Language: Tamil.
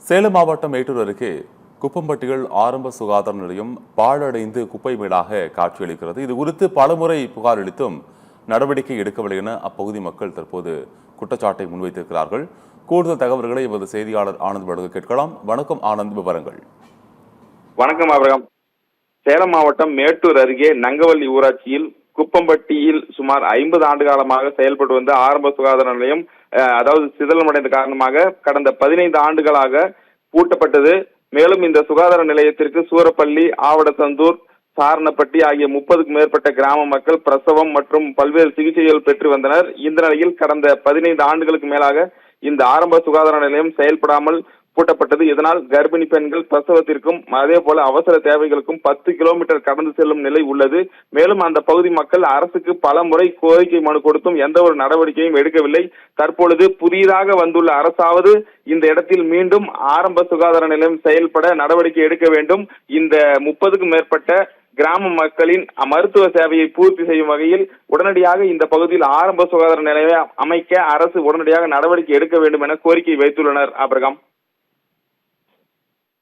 சேலம் மாவட்டம் மேட்டூர் அருகே குப்பம்பட்டியில் ஆரம்ப சுகாதார நிலையம் பாழடைந்து குப்பை மேடாக காட்சியளிக்கிறது. இது குறித்து பலமுறை புகார் அளித்தும் நடவடிக்கை எடுக்கவில்லை என அப்பகுதி மக்கள் தற்போது குற்றச்சாட்டை முன்வைத்திருக்கிறார்கள். கூடுதல் தகவல்களை எமது செய்தியாளர் ஆனந்த் வழங்க கேட்கலாம். வணக்கம் ஆனந்த், விவரங்கள். வணக்கம் ஆபிரகாம். சேலம் மாவட்டம் மேட்டூர் அருகே நங்கவள்ளி ஊராட்சியில் குப்பம்பட்டியில் சுமார் 50 ஆண்டு காலமாக செயல்பட்டு வந்த ஆரம்ப சுகாதார நிலையம் அதாவது சிதலமடைந்த காரணமாக கடந்த 15 ஆண்டுகளாக பூட்டப்பட்டது. மேலும் இந்த சுகாதார நிலையத்திற்கு சூரப்பள்ளி, ஆவடசந்தூர், சாரணப்பட்டி ஆகிய 30க்கும் மேற்பட்ட கிராம மக்கள் பிரசவம் மற்றும் பல்வேறு சிகிச்சைகள் பெற்று வந்தனர். இந்த நிலையில் கடந்த 15 ஆண்டுகளுக்கு மேலாக இந்த ஆரம்ப சுகாதார நிலையம் செயல்படாமல் பூட்டப்பட்டது. இதனால் கர்ப்பிணி பெண்கள் பிரசவத்திற்கும் அதே போல அவசர தேவைகளுக்கும் 10 கிலோமீட்டர் கடந்து செல்லும் நிலை உள்ளது. மேலும் அந்த பகுதி மக்கள் அரசுக்கு பல முறை கோரிக்கை மனு கொடுத்தும் எந்த ஒரு நடவடிக்கையும் எடுக்கவில்லை. தற்பொழுது புதிதாக வந்துள்ள அரசாவது இந்த இடத்தில் மீண்டும் ஆரம்ப சுகாதார நிலையம் செயல்பட நடவடிக்கை எடுக்க வேண்டும். இந்த 30க்கும் மேற்பட்ட கிராம மக்களின் மருத்துவ சேவையை பூர்த்தி செய்யும் வகையில் உடனடியாக இந்த பகுதியில் ஆரம்ப சுகாதார நிலையம் அமைக்க அரசு உடனடியாக நடவடிக்கை எடுக்க வேண்டும் என கோரிக்கை வைத்துள்ளனர். ஆபிரகாம்.